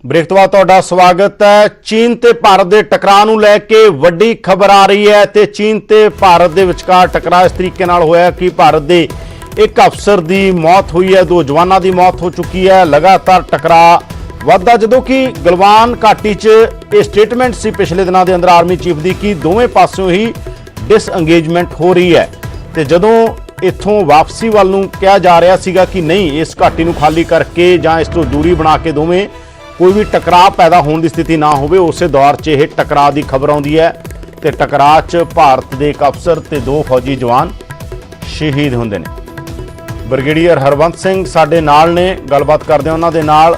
Break तो बाद तुहाडा स्वागत है। चीन ते भारत के टकराव नूं लैके वड्डी खबर आ रही है ते चीन ते भारत के विचकार टकराव इस तरीके नाल होया कि भारत के एक अफसर की मौत हुई है, 2 जवानों की मौत हो चुकी है। लगातार टकराव वधदा जदों कि गलवान घाटी च यह स्टेटमेंट सी पिछले दिनों के अंदर आर्मी चीफ की कि दोवें पासों ही डिसएंगेजमेंट हो रही है ते जदों इत्थों वापसी वाल नूं कहा जा रहा सीगा कि नहीं इस घाटी नूं खाली करके जां इस तों दूरी बना के दोवें कोई भी टकराव पैदा होने की स्थिति ना हो, उस दौर च यह टकराव की खबर आती है तो टकराव च भारत के एक अफसर ते 2 फौजी जवान शहीद होंदे ने। ब्रिगेडियर हरवंत सिंह साडे नाल ने, गलबात करदे हां उन्हां दे नाल।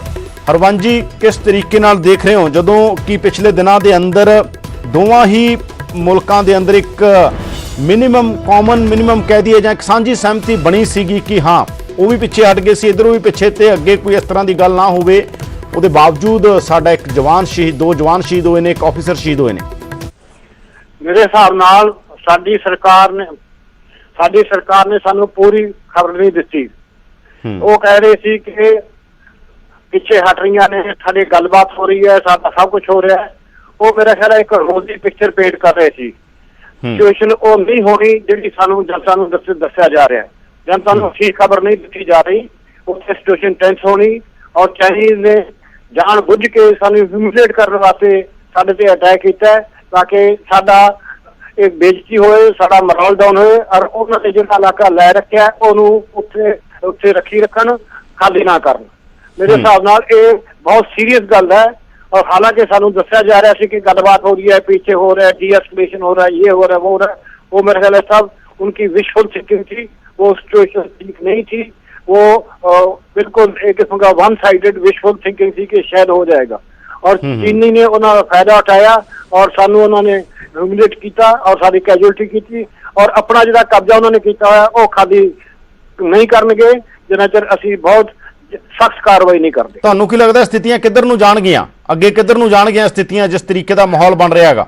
हरवंत जी, किस तरीके नाल देख रहे हो जदों कि पिछले दिनों के अंदर दोवां ही मुल्कां दे अंदर एक मिनिमम कह दिए जां एक सांझी सहमति बनी सीगी कि हाँ वो भी पिछे हट गए सी, इधरों भी पिछे ते अगे कोई इस तरह की गल ना होवे, ਉਹਦੇ बावजूद साडा एक जवान शहीद 2 जवान शहीद हुए ने, एक ऑफिसर शहीद हुए ने। मेरे हिसाब नाल साडी सरकार ने सानू पूरी खबर नहीं दिती। वो कह रहे सी कि पिछे हट रही ने, साडी गलबात हो रही है, साडा सब कुछ हो रहा है। वो मेरा ख्याल एक रोजी पिक्चर पेंट कर रहे सी। सिचुएशन वो नहीं होनी जिहड़ी सानू जनता नूं दस्सिया जा रहा है। जनता नूं ठीक खबर नहीं दी जा रही, उत्थे सिचुएशन टेंस होनी और चाइनीज ने जान बुझ के सानू ह्यूमिलेट करने वास्ते साडे ते अटैक किया ताकि साडा एक बेइज्जती होए, साडा मोरल डाउन होए और उन्होंने जिहड़ा इलाका लै रखिया ओनू उत्थे रखी रखन, खाली ना करन। मेरे हिसाब नाल ये बहुत सीरियस गल है। और हालांकि सानू दस्सिया जा रहा है कि गलबात हो रही है, पीछे हो रहा है, डीएस्केलेशन हो रहा है, ये हो रहा है, वो हो रहा है, वो मेरे ख्याल सब उनकी विशफुल थिंकिंग थी। वो सिचुएशन ठीक नहीं थी, वो बिल्कुल एक किस्म का वन साइडेड विशफुल थिंकिंग थी कि शायद हो जाएगा। और चीनी ने उन्होंने फायदा उठाया और सानू उन्होंने ह्यूमिलेट किया और सारी कैजुअलिटी की और अपना जो कब्जा उन्होंने किया है वो खाली नहीं करनगे जिन्ना चिर असीं बहुत सख्त कार्रवाई नहीं करते। तुहानू की लगदा स्थितियां किधर नूं जाणगियां, अगे किधर नूं जाणगियां स्थितियां जिस तरीके का माहौल बन रहा है?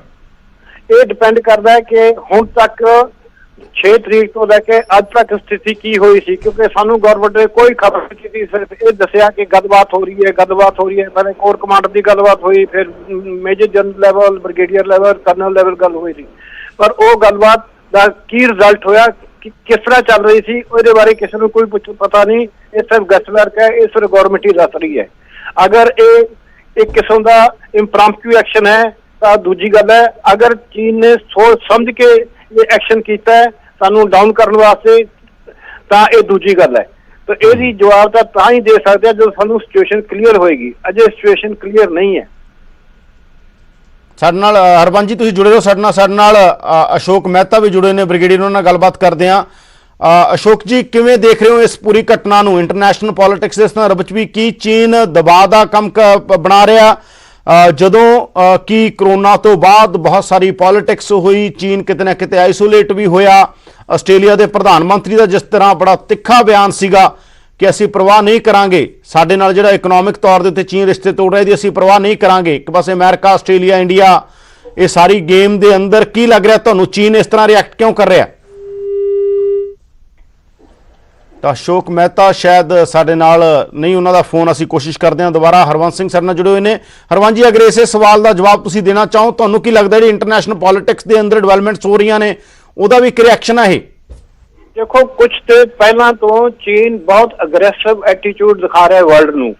ये डिपेंड करता है कि हुण तक 6 तरीक तो लैके अज तक स्थिति की हुई सी, क्योंकि सानू गवर्नमेंट ने कोई खबर नहीं दी, सिर्फ ये दसिया कि गलबात हो रही है। मैंने कोर कमांडर की गलबात हुई, फिर major general level, brigadier level, colonel level गल हुई थी, पर वो गलबात का की रिजल्ट होया किस तरह चल रही थी उसदे बारे किसी को कोई पता नहीं। ये सिर्फ गैसवर्क है, ये सिर्फ गवर्नमेंट ही दस रही है। अगर ये एक किस्म का इम्प्रॉम्प्टू एक्शन है तो दूजी गल है, अगर चीन ने सोच समझ के ये एक्शन किया है सानू डाउन करने वास्ते तो ये दूजी गल है। तो यही जवाब तो ही दे सकते हैं जो सानू सिचुएशन क्लीयर होएगी। अजे सिचुएशन क्लीयर नहीं है। साडे नाल हरबंस जी तुसीं जुड़े हो, साडे नाल अशोक मेहता भी जुड़े ने, ब्रिगेडियर उन्हां नाल गलबात करदे हां। अशोक जी, किवें देख रहे हो इस पूरी घटना नूं? इंटरनेशनल पॉलिटिक्स दे संदर्भ विच भी की चीन दबाਅ दा काम बना रहा? जदों कि करोना तो बाद बहुत सारी पॉलिटिक्स हुई, चीन किते ना किते आइसोलेट भी होया। आस्ट्रेलिया के प्रधानमंत्री का जिस तरह बड़ा तिखा बयान सीगा कि असीं परवाह नहीं करांगे, साडे नाल जिहड़ा इकनॉमिक तौर दे उत्ते चीन रिश्ते तोड़ रहा है, असीं परवाह नहीं करांगे। एक पासे अमेरिका, आस्ट्रेलिया, इंडिया, ये सारी गेम दे अंदर की लग रहा तुहानूं चीन इस तरह रिएक्ट क्यों कर रहा? तो अशोक मेहता शायद साडे नाल नहीं, उन्हों का फोन असीं कोशिश करते हैं दोबारा। हरवंत सिंह साडे नाल जुड़े हुए हैं। हरवंत जी, अगर इस सवाल का जवाब तुसीं देना चाहो, तुहानूं की लगदा जिहड़ी इंटरनेशनल पॉलिटिक्स के अंदर डिवेलपमेंट्स हो रही ने उहदा भी एक रिएक्शन है? देखो, कुछ तो पहला तो चीन बहुत अग्रेसिव एटीट्यूड दिखा रहा है वर्ल्ड नूं।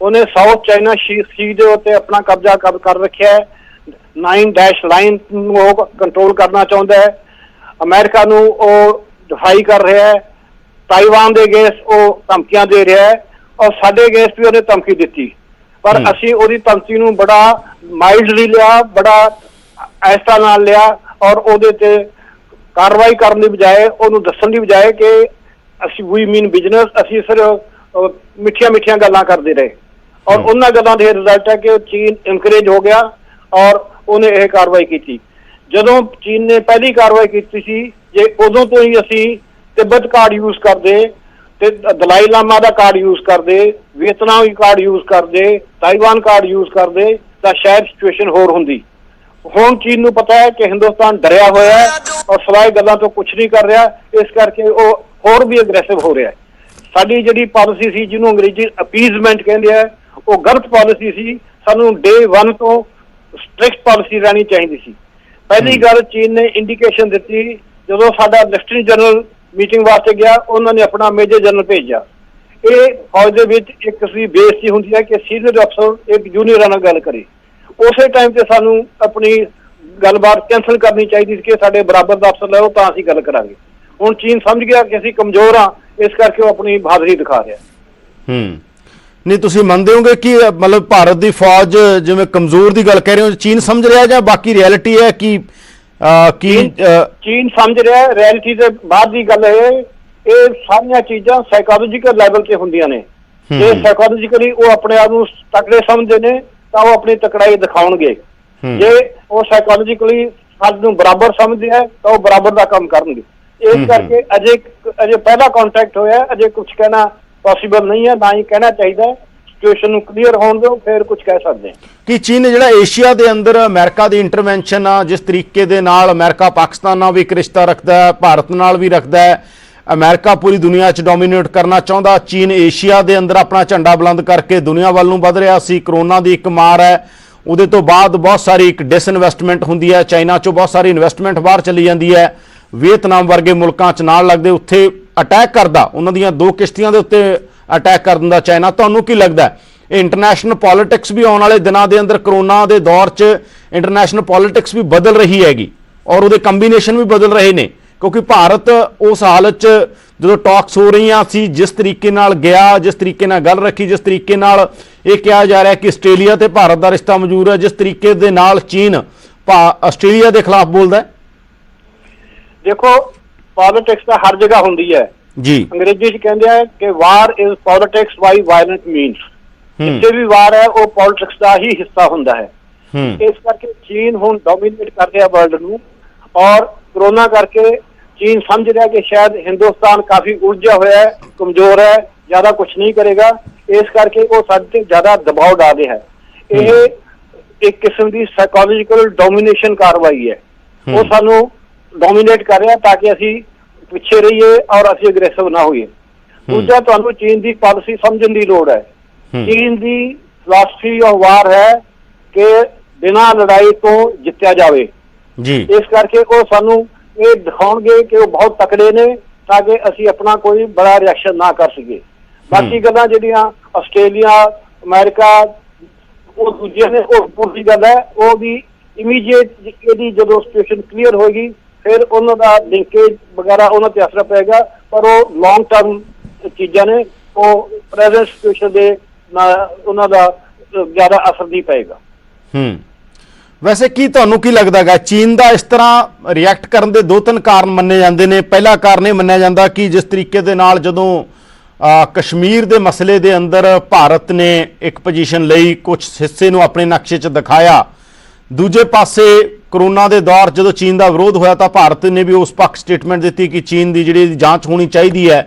उन्हें साउथ चाइना सी दे उत्ते अपना कब्जा कर रखा है। 9 डैश लाइन वो कंट्रोल करना चाहता है। अमेरिका नूं वो डिफाई कर रहा है। ताइवान के अगेंस्ट वो धमकियां दे रहा है और साडे अगेंस्ट भी उन्हें धमकी दी, पर असीं उहदी धमकी नूं बड़ा माइल्डली लिया, बड़ा ऐसा नाल लिया और उहदे ते कार्रवाई करने की बजाय उन्होंने दसन की बजाय कि असी वी मीन बिजनेस, असी सिर्फ मिठिया गल्लां करते रहे और उन्होंने गल्लां दे रिजल्ट है कि चीन इनकरेज हो गया और उन्हें यह कार्रवाई की। जदों चीन ने पहली कार्रवाई की सी, जे उदों तो ही असी तिब्बत कार्ड यूज करते, दलाई लामा का कार्ड यूज करते, वियतनाम कार्ड यूज करते, ताइवान कार्ड यूज करते, तो शायद सिचुएशन होर हुंदी। हुण चीन नूं पता है कि हिंदुस्तान डरिया होया है और सवाए गल्लां तो कुछ नहीं कर रहा, इस करके वो होर भी अग्रेसिव हो रहा है। साडी जिहड़ी पॉलिसी सी जिन्होंने अंग्रेजी अपीजमेंट कहते हैं ਉਹ ਗਲਤ ਪਾਲਿਸੀ ਸੀ। ਸਾਨੂੰ ਡੇ 1 ਤੋਂ ਸਟ੍ਰਿਕਟ ਪਾਲਿਸੀ ਰਹਿਣੀ ਚਾਹੀਦੀ ਸੀ। ਪਹਿਲੀ ਗੱਲ, ਚੀਨ ਨੇ ਇੰਡੀਕੇਸ਼ਨ ਦਿੱਤੀ ਜਦੋਂ ਸਾਡਾ ਲੈਫਟੀਨੈਂਟ ਜਨਰਲ ਮੀਟਿੰਗ ਵਾਸਤੇ ਗਿਆ, ਉਹਨਾਂ ਨੇ ਆਪਣਾ ਮੇਜਰ ਜਨਰਲ ਭੇਜਿਆ। ਇਹ ਫੌਜ ਦੇ ਵਿੱਚ ਇੱਕ ਸੀ ਬੇਇੱਜ਼ਤੀ ਹੁੰਦੀ ਹੈ ਕਿ ਸੀਨੀਅਰ ਅਫਸਰ ਇੱਕ ਜੂਨੀਅਰ ਨਾਲ ਗੱਲ ਕਰੇ। ਉਸੇ ਟਾਈਮ ਤੇ ਸਾਨੂੰ ਆਪਣੀ ਗੱਲਬਾਤ ਕੈਂਸਲ ਕਰਨੀ ਚਾਹੀਦੀ ਸੀ ਕਿ ਸਾਡੇ ਬਰਾਬਰ ਦਾ ਅਫਸਰ ਲਿਆਓ ਤਾਂ ਅਸੀਂ ਗੱਲ ਕਰਾਂਗੇ। ਹੁਣ ਚੀਨ ਸਮਝ ਗਿਆ ਕਿ ਅਸੀਂ ਕਮਜ਼ੋਰ ਹਾਂ, ਇਸ ਕਰਕੇ ਉਹ ਆਪਣੀ ਬਹਾਦਰੀ ਦਿਖਾ ਰਿਹਾ। ਨਹੀਂ, ਤੁਸੀਂ ਮੰਨਦੇ ਹੋਗੇ ਕਿ ਮਤਲਬ ਭਾਰਤ ਦੀ ਫੌਜ ਜਿਵੇਂ ਕਮਜ਼ੋਰ ਦੀ ਗੱਲ ਕਹਿ ਰਹੇ ਹੋ, ਚੀਨ ਸਮਝ ਰਿਹਾ ਜਾਂ ਬਾਕੀ ਰਿਐਲਿਟੀ ਹੈ ਕਿ ਚੀਨ ਸਮਝ ਰਿਹਾ? ਰਿਐਲਿਟੀ ਦੇ ਬਾਅਦ ਦੀ ਗੱਲ ਹੈ। ਇਹ ਸਾਰੀਆਂ ਚੀਜ਼ਾਂ ਸਾਈਕੋਲੋਜੀਕਲ ਲੈਵਲ ਤੇ ਹੁੰਦੀਆਂ ਨੇ। ਜੇ ਸਾਈਕੋਲੋਜੀਕਲੀ ਉਹ ਆਪਣੇ ਆਪ ਨੂੰ ਤਕੜੇ ਸਮਝਦੇ ਨੇ ਤਾਂ ਉਹ ਆਪਣੀ ਤਕੜਾਈ ਦਿਖਾਉਣਗੇ। ਜੇ ਉਹ ਸਾਈਕੋਲੋਜੀਕਲੀ ਸਭ ਨੂੰ ਬਰਾਬਰ ਸਮਝਦੇ ਹੈ ਤਾਂ ਉਹ ਬਰਾਬਰ ਦਾ ਕੰਮ ਕਰਨਗੇ। ਇਸ ਕਰਕੇ ਅਜੇ ਪਹਿਲਾ ਕੰਟੈਕਟ ਹੋਇਆ, ਅਜੇ ਕੁਝ ਕਹਿਣਾ ਪੋਸੀਬਲ ਨਹੀਂ ਹੈ, ਨਾ ਹੀ ਕਹਿਣਾ ਚਾਹੀਦਾ। ਸਿਚੁਏਸ਼ਨ ਨੂੰ ਕਲੀਅਰ ਹੋਣ ਦਿਓ, ਫਿਰ ਕੁਝ ਕਹਿ ਸਕਦੇ ਹਾਂ। ਕਿ ਚੀਨ ਨੇ ਜਿਹੜਾ ਏਸ਼ੀਆ ਦੇ ਅੰਦਰ ਅਮਰੀਕਾ ਦੀ ਇੰਟਰਵੈਂਸ਼ਨ ਆ, ਜਿਸ ਤਰੀਕੇ ਦੇ ਨਾਲ ਅਮਰੀਕਾ ਪਾਕਿਸਤਾਨ ਨਾਲ ਵੀ ਇੱਕ ਰਿਸ਼ਤਾ ਰੱਖਦਾ ਹੈ, ਭਾਰਤ ਨਾਲ ਵੀ ਰੱਖਦਾ ਹੈ, ਅਮਰੀਕਾ ਪੂਰੀ ਦੁਨੀਆ 'ਚ ਡੋਮੀਨੇਟ ਕਰਨਾ ਚਾਹੁੰਦਾ, ਚੀਨ ਏਸ਼ੀਆ ਦੇ ਅੰਦਰ ਆਪਣਾ ਝੰਡਾ ਬੁਲੰਦ ਕਰਕੇ ਦੁਨੀਆ ਵੱਲ ਨੂੰ ਵੱਧ ਰਿਹਾ ਸੀ। ਕਰੋਨਾ ਦੀ ਇੱਕ ਮਾਰ ਹੈ, ਉਹਦੇ ਤੋਂ ਬਾਅਦ ਬਹੁਤ ਸਾਰੀ ਇੱਕ ਡਿਸਇਨਵੈਸਟਮੈਂਟ ਹੁੰਦੀ ਹੈ, ਚਾਈਨਾ 'ਚੋਂ ਬਹੁਤ ਸਾਰੀ ਇਨਵੈਸਟਮੈਂਟ ਬਾਹਰ ਚਲੀ ਜਾਂਦੀ ਹੈ, ਵੀਅਤਨਾਮ ਵਰਗੇ ਮੁਲਕਾਂ 'ਚ ਨਾਲ ਲੱਗਦੇ ਉੱਥੇ ਅਟੈਕ ਕਰਦਾ, ਉਹਨਾਂ ਦੀਆਂ 2 ਕਿਸ਼ਤੀਆਂ ਦੇ ਉੱਤੇ ਅਟੈਕ ਕਰ ਦਿੰਦਾ ਚਾਈਨਾ। ਤੁਹਾਨੂੰ ਕੀ ਲੱਗਦਾ ਇਹ ਇੰਟਰਨੈਸ਼ਨਲ ਪੋਲਿਟਿਕਸ ਵੀ ਆਉਣ ਵਾਲੇ ਦਿਨਾਂ ਦੇ ਅੰਦਰ ਕਰੋਨਾ ਦੇ ਦੌਰ 'ਚ ਇੰਟਰਨੈਸ਼ਨਲ ਪੋਲਿਟਿਕਸ ਵੀ ਬਦਲ ਰਹੀ ਹੈਗੀ ਔਰ ਉਹਦੇ ਕੰਬੀਨੇਸ਼ਨ ਵੀ ਬਦਲ ਰਹੇ ਨੇ? ਕਿਉਂਕਿ ਭਾਰਤ ਉਸ ਹਾਲਤ 'ਚ ਜਦੋਂ ਟਾਕਸ ਹੋ ਰਹੀਆਂ ਸੀ, ਜਿਸ ਤਰੀਕੇ ਨਾਲ ਗਿਆ, ਜਿਸ ਤਰੀਕੇ ਨਾਲ ਗੱਲ ਰੱਖੀ, ਜਿਸ ਤਰੀਕੇ ਨਾਲ ਇਹ ਕਿਹਾ ਜਾ ਰਿਹਾ ਕਿ ਆਸਟ੍ਰੇਲੀਆ ਤੇ ਭਾਰਤ ਦਾ ਰਿਸ਼ਤਾ ਮੌਜੂਦ ਹੈ, ਜਿਸ ਤਰੀਕੇ ਦੇ ਨਾਲ ਚੀਨ ਆਸਟ੍ਰੇਲੀਆ ਦੇ ਖਿਲਾਫ ਬੋਲਦਾ ਹੈ। ਦੇਖੋ, ਪੋਲਿਟਿਕਸ ਤਾਂ ਹਰ ਜਗ੍ਹਾ ਹੁੰਦੀ ਹੈ ਜੀ। ਅੰਗਰੇਜ਼ੀ 'ਚ ਕਹਿੰਦੇ ਆ ਕਿ war is politics by violent means. ਜਿੱਥੇ ਵੀ ਵਾਰ ਹੈ ਉਹ ਪੋਲਿਟਿਕਸ ਦਾ ਹੀ ਹਿੱਸਾ ਹੁੰਦਾ ਹੈ। ਇਸ ਕਰਕੇ ਚੀਨ ਹੁਣ ਡੋਮੀਨੇਟ ਕਰ ਰਿਹਾ ਵਰਲਡ ਨੂੰ, ਔਰ ਕਰੋਨਾ ਕਰਕੇ ਚੀਨ ਸਮਝ ਰਿਹਾ ਕਿ ਸ਼ਾਇਦ ਹਿੰਦੁਸਤਾਨ ਕਾਫੀ ਉਲਝਿਆ ਹੋਇਆ ਹੈ, ਕਮਜ਼ੋਰ ਹੈ, ਜ਼ਿਆਦਾ ਕੁਝ ਨਹੀਂ ਕਰੇਗਾ। ਇਸ ਕਰਕੇ ਉਹ ਸਾਡੇ ਤੇ ਜ਼ਿਆਦਾ ਦਬਾਅ ਡਾਲ ਰਿਹਾ ਹੈ। ਇਹ ਇੱਕ ਕਿਸਮ ਦੀ ਸਾਈਕੋਲੋਜੀਕਲ ਡੋਮੀਨੇਸ਼ਨ ਕਾਰਵਾਈ ਹੈ। ਉਹ ਸਾਨੂੰ ਡੋਮੀਨੇਟ ਕਰ ਰਿਹਾ ਤਾਂ ਕਿ ਅਸੀਂ ਪਿੱਛੇ ਰਹੀਏ ਔਰ ਅਸੀਂ ਅਗਰੈਸਿਵ ਨਾ ਹੋਈਏ। ਦੂਜਾ, ਤੁਹਾਨੂੰ ਚੀਨ ਦੀ ਪਾਲਿਸੀ ਸਮਝਣ ਦੀ ਲੋੜ ਹੈ। ਚੀਨ ਦੀ ਫਿਲਾਸਫੀ ਆਫ ਵਾਰ ਹੈ ਕਿ ਬਿਨਾਂ ਲੜਾਈ ਤੋਂ ਜਿੱਤਿਆ ਜਾਵੇ ਜੀ। ਇਸ ਕਰਕੇ ਉਹ ਸਾਨੂੰ ਇਹ ਦਿਖਾਉਣਗੇ ਕਿ ਉਹ ਬਹੁਤ ਤਕੜੇ ਨੇ ਤਾਂ ਕਿ ਅਸੀਂ ਆਪਣਾ ਕੋਈ ਬੜਾ ਰਿਐਕਸ਼ਨ ਨਾ ਕਰ ਸਕੀਏ। ਬਾਕੀ ਗੱਲਾਂ ਜਿਹੜੀਆਂ ਆਸਟ੍ਰੇਲੀਆ, ਅਮਰੀਕਾ, ਉਹ ਦੂਜੀਆਂ ਨੇ, ਉਹ ਪੂਰੀ ਗੱਲ ਹੈ। ਉਹ ਵੀ ਇਮੀਡੀਏਟ ਇਹਦੀ ਜਦੋਂ ਸਿਚੁਏਸ਼ਨ ਕਲੀਅਰ ਹੋਏਗੀ ਫਿਰ ਉਹਨਾਂ ਦਾ ਲਿੰਕੇਜ ਵਗੈਰਾ ਉਹਨਾਂ ਤੇ ਅਸਰ ਪਏਗਾ, ਪਰ ਉਹ ਲੌਂਗ ਟਰਮ ਚੀਜ਼ਾਂ ਨੇ, ਉਹ ਪ੍ਰੈਜ਼ੈਂਟ ਸਿਚੁਏਸ਼ਨ ਦੇ ਉਹਨਾਂ ਦਾ ਜ਼ਿਆਦਾ ਅਸਰ ਨਹੀਂ ਪਏਗਾ। ਵੈਸੇ ਕੀ ਤੁਹਾਨੂੰ ਕੀ ਲੱਗਦਾ ਹੈ ਚੀਨ ਦਾ ਇਸ ਤਰ੍ਹਾਂ ਰਿਐਕਟ ਕਰਨ ਦੇ 2-3 ਕਾਰਨ ਮੰਨੇ ਜਾਂਦੇ ਨੇ? ਪਹਿਲਾ ਕਾਰਨ ਇਹ ਮੰਨਿਆ ਜਾਂਦਾ ਕਿ ਜਿਸ ਤਰੀਕੇ ਦੇ ਨਾਲ ਜਦੋਂ ਕਸ਼ਮੀਰ ਦੇ ਮਸਲੇ ਦੇ ਅੰਦਰ ਭਾਰਤ ਨੇ ਇੱਕ ਪੋਜੀਸ਼ਨ ਲਈ, ਕੁਝ ਹਿੱਸੇ ਨੂੰ ਆਪਣੇ ਨਕਸ਼ੇ 'ਚ ਦਿਖਾਇਆ, ਦੂਜੇ ਪਾਸੇ ਕਰੋਨਾ ਦੇ ਦੌਰ ਜਦੋਂ ਚੀਨ ਦਾ ਵਿਰੋਧ ਹੋਇਆ ਤਾਂ ਭਾਰਤ ਨੇ ਵੀ ਉਸ ਪੱਖ ਸਟੇਟਮੈਂਟ ਦਿੱਤੀ ਕਿ ਚੀਨ ਦੀ ਜਿਹੜੀ ਜਾਂਚ ਹੋਣੀ ਚਾਹੀਦੀ ਹੈ।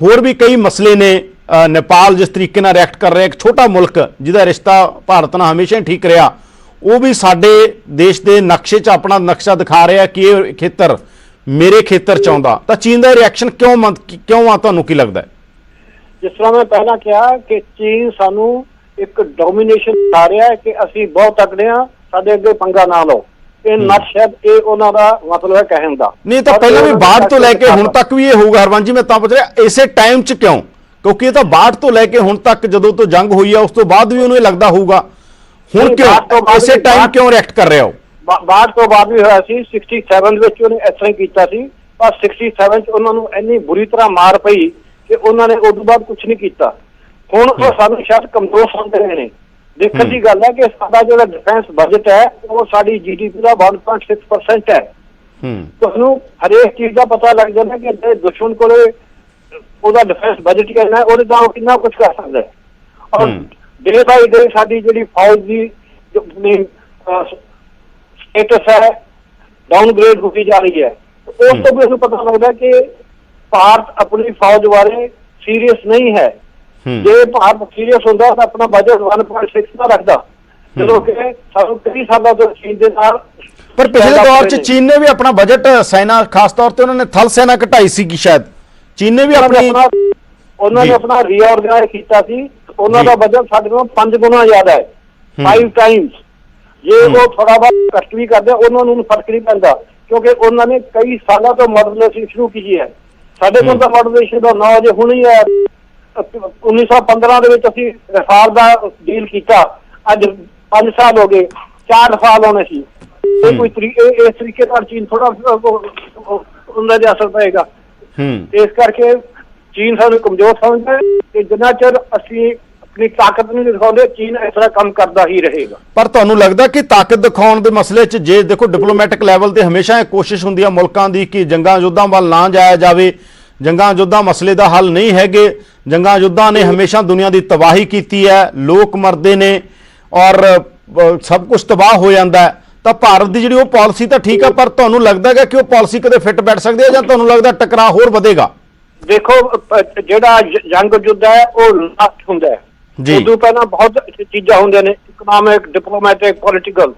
ਹੋਰ ਵੀ ਕਈ ਮਸਲੇ ਨੇ। ਨੇਪਾਲ ਜਿਸ ਤਰੀਕੇ ਨਾਲ ਰਿਐਕਟ ਕਰ ਰਿਹਾ, ਇੱਕ ਛੋਟਾ ਮੁਲਕ ਜਿਹਦਾ ਰਿਸ਼ਤਾ ਭਾਰਤ ਨਾਲ ਹਮੇਸ਼ਾ ਹੀ ਠੀਕ ਰਿਹਾ, ਉਹ ਵੀ ਸਾਡੇ ਦੇਸ਼ ਦੇ ਨਕਸ਼ੇ 'ਚ ਆਪਣਾ ਨਕਸ਼ਾ ਦਿਖਾ ਰਿਹਾ ਕਿ ਇਹ ਖੇਤਰ ਮੇਰੇ ਖੇਤਰ 'ਚ ਆਉਂਦਾ। ਤਾਂ ਚੀਨ ਦਾ ਰਿਐਕਸ਼ਨ ਕਿਉਂ ਆ, ਤੁਹਾਨੂੰ ਕੀ ਲੱਗਦਾ ਹੈ? ਜਿਸ ਤਰ੍ਹਾਂ ਮੈਂ ਪਹਿਲਾਂ ਕਿਹਾ ਕਿ ਚੀਨ ਸਾਨੂੰ ਇੱਕ ਡੋਮੀਨੇਸ਼ਨ ਦਿਖਾ ਰਿਹਾ ਹੈ ਕਿ ਅਸੀਂ ਬਹੁਤ ਤਕੜੇ ਹਾਂ, ਸਾਡੇ ਅੱਗੇ ਪੰਗਾ ਨਾ ਲਓ। ਇਹ ਨਕਸ਼ਾ, ਇਹ ਉਹਨਾਂ ਦਾ ਮਤਲਬ ਹੈ ਕਹਿਣ ਦਾ। ਨਹੀਂ ਤਾਂ ਪਹਿਲਾਂ ਵੀ 62 ਤੋਂ ਲੈ ਕੇ ਹੁਣ ਤੱਕ ਵੀ ਇਹ ਹੋਊਗਾ ਹਰਵੰਸ਼ ਜੀ? ਮੈਂ ਤਾਂ ਪੁੱਛ ਰਿਹਾ ਇਸੇ ਟਾਈਮ 'ਚ ਕਿਉਂ? ਕਿਉਂਕਿ ਇਹ ਤਾਂ 62 ਤੋਂ ਲੈ ਕੇ ਹੁਣ ਤੱਕ ਜਦੋਂ ਤੋਂ ਜੰਗ ਹੋਈ ਆ ਉਸ ਤੋਂ ਬਾਅਦ ਵੀ ਉਹਨੂੰ ਇਹ ਲੱਗਦਾ ਹੋਊਗਾ। ਹੁਣ ਕਿਉਂ ਇਸੇ ਟਾਈਮ ਕਿਉਂ ਰਿਐਕਟ ਕਰ ਰਿਹਾ ਹੋ? 62 ਤੋਂ ਬਾਅਦ ਵੀ ਹੋਇਆ ਸੀ, 67 ਵਿੱਚ ਉਹਨੇ ਇਸ ਤਰ੍ਹਾਂ ਹੀ ਕੀਤਾ ਸੀ, ਪਰ 67 ਚ ਉਹਨਾਂ ਨੂੰ ਇੰਨੀ ਬੁਰੀ ਤਰ੍ਹਾਂ ਮਾਰ ਪਈ ਕਿ ਉਹਨਾਂ ਨੇ ਉਸ ਤੋਂ ਬਾਅਦ ਕੁਝ ਨਹੀਂ ਕੀਤਾ। ਹੁਣ ਉਹ ਸਾਨੂੰ ਸ਼ਾਇਦ ਕਮਜ਼ੋਰ ਸਮਝ ਰਹੇ ਨੇ। ਦੇਖਣ ਦੀ ਗੱਲ ਹੈ ਕਿ ਸਾਡਾ ਜਿਹੜਾ ਡਿਫੈਂਸ ਬਜਟ ਹੈ ਉਹ ਸਾਡੀ GDP ਦਾ 1.6% ਹੈ। ਤੁਹਾਨੂੰ ਹਰੇਕ ਚੀਜ਼ ਦਾ ਪਤਾ ਲੱਗ ਜਾਂਦਾ ਕਿ ਦੁਸ਼ਮਣ ਕੋਲੇ ਉਹਦਾ ਡਿਫੈਂਸ ਬਜਟ ਕਿੰਨਾ ਹੈ, ਉਹਦੇ ਨਾਲ ਉਹ ਕਿੰਨਾ ਕੁਝ ਕਰ ਸਕਦਾ ਹੈ। ਔਰ ਡੇ ਬਾਈ ਡੇ ਸਾਡੀ ਜਿਹੜੀ ਫੌਜ ਦੀ ਸਟੇਟਸ ਹੈ ਡਾਊਨਗ੍ਰੇਡ ਹੁੰਦੀ ਜਾ ਰਹੀ ਹੈ। ਉਸ ਤੋਂ ਵੀ ਸਾਨੂੰ ਪਤਾ ਲੱਗਦਾ ਕਿ ਭਾਰਤ ਆਪਣੀ ਫੌਜ ਬਾਰੇ ਸੀਰੀਅਸ ਨਹੀਂ ਹੈ। ਜੇ ਭਾਰਤ ਸੀਰੀਅਸ ਹੁੰਦਾ ਤਾਂ ਆਪਣਾ ਬਜਟ 1.6 ਨਾ ਰੱਖਦਾ, ਜਦੋਂ ਕਿ ਸਾਨੂੰ ਕਈ ਸਾਲਾਂ ਤੋਂ ਚੀਨ ਦੇ ਨਾਲ। ਪਰ ਪਿਛਲੇ ਦੌਰ 'ਚ ਚੀਨ ਨੇ ਵੀ ਆਪਣਾ ਬਜਟ ਸੈਨਾ, ਖਾਸ ਤੌਰ ਤੇ ਉਹਨਾਂ ਨੇ ਥਲ ਸੈਨਾ ਘਟਾਈ ਸੀ, ਸ਼ਾਇਦ ਚੀਨ ਨੇ ਵੀ ਉਹਨਾਂ ਨੇ ਆਪਣਾ ਰੀਆਰਗਨਾਈਜ਼ ਕੀਤਾ ਸੀ। ਉਹਨਾਂ ਦਾ ਬਜਟ ਸਾਡੇ ਤੋਂ 5 ਗੁਣਾ ਜ਼ਿਆਦਾ ਹੈ, 5 ਟਾਈम्स। ਜੇ ਉਹ ਥੋੜਾ ਬਹੁਤ ਘੱਟ ਵੀ ਕਰਦੇ ਉਹਨਾਂ ਨੂੰ ਫਰਕ ਨਹੀਂ ਪੈਂਦਾ, ਕਿਉਂਕਿ ਉਹਨਾਂ ਨੇ ਕਈ ਸਾਲਾਂ ਤੋਂ ਮਾਡਰਨਾਈਜੇਸ਼ਨ ਸ਼ੁਰੂ ਕੀਤੀ ਹੈ। ਸਾਡੇ ਕੋਲ ਤਾਂ ਮਾਡਰਨਾਈਜੇਸ਼ਨ ਦਾ ਨਾਂ ਅਜੇ ਹੁਣੀ ਹੈ। 1915 ਦੇ ਵਿੱਚ ਅਸੀਂ ਰਫਾਲ ਦਾ ਡੀਲ ਕੀਤਾ, ਅੱਜ 5 ਸਾਲ ਹੋ ਗਏ, 4 ਰਫਾਲ ਹੋਣੇ ਸੀ। ਇਹ ਕੋਈ ਇਸ ਤਰੀਕੇ ਨਾਲ ਚੀਨ ਥੋੜਾ ਉਹਨਾਂ ਦੇ ਅਸਰ ਪਏਗਾ। ਇਸ ਕਰਕੇ ਚੀਨ ਸਾਨੂੰ ਕਮਜ਼ੋਰ ਸਮਝਦਾ ਹੈ ਕਿ ਜਿੰਨਾ ਚਿਰ ਅਸੀਂ ਆਪਣੀ ਤਾਕਤ ਨਹੀਂ ਦਿਖਾਉਂਦੇ, ਚੀਨ ਇਸ ਤਰ੍ਹਾਂ ਕੰਮ ਕਰਦਾ ਹੀ ਰਹੇਗਾ। ਪਰ ਤੁਹਾਨੂੰ ਲੱਗਦਾ ਕਿ ਤਾਕਤ ਦਿਖਾਉਣ ਦੇ ਮਸਲੇ 'ਚ, ਜੇ ਦੇਖੋ ਡਿਪਲੋਮੈਟਿਕ ਲੈਵਲ ਤੇ ਹਮੇਸ਼ਾ ਇਹ ਕੋਸ਼ਿਸ਼ ਹੁੰਦੀ ਹੈ ਮੁਲਕਾਂ ਦੀ ਕਿ ਜੰਗਾਂ ਯੁੱਧਾਂ ਵੱਲ ਨਾ ਜਾਇਆ ਜਾਵੇ, ਜੰਗਾਂ ਯੁੱਧਾਂ ਮਸਲੇ ਦਾ ਹੱਲ ਨਹੀਂ ਹੈਗੇ, ਜੰਗਾਂ ਯੁੱਧਾਂ ਨੇ ਹਮੇਸ਼ਾ ਦੁਨੀਆ ਦੀ ਤਬਾਹੀ ਕੀਤੀ ਹੈ, ਲੋਕ ਮਰਦੇ ਨੇ ਔਰ ਸਭ ਕੁਝ ਤਬਾਹ ਹੋ ਜਾਂਦਾ ਹੈ, ਤਾਂ ਭਾਰਤ ਦੀ ਜਿਹੜੀ ਉਹ ਪਾਲਿਸੀ ਤਾਂ ਠੀਕ ਹੈ, ਪਰ ਤੁਹਾਨੂੰ ਲੱਗਦਾ ਹੈ ਕਿ ਉਹ ਪਾਲਿਸੀ ਕਦੇ ਫਿੱਟ ਬੈਠ ਸਕਦੀ ਹੈ, ਜਾਂ ਤੁਹਾਨੂੰ ਲੱਗਦਾ ਟਕਰਾਅ ਹੋਰ ਵਧੇਗਾ? ਦੇਖੋ, ਜਿਹੜਾ ਜੰਗ ਯੁੱਧ ਹੈ ਉਹ ਲਾਸਟ ਹੁੰਦਾ ਹੈ ਜੀ। ਉਦੋਂ ਪਹਿਲਾਂ ਬਹੁਤ ਚੀਜ਼ਾਂ ਹੁੰਦੀਆਂ ਨੇ, ਇਕਨੋਮਿਕ, ਡਿਪਲੋਮੈਟਿਕ, ਪੋਲੀਟੀਕਲ।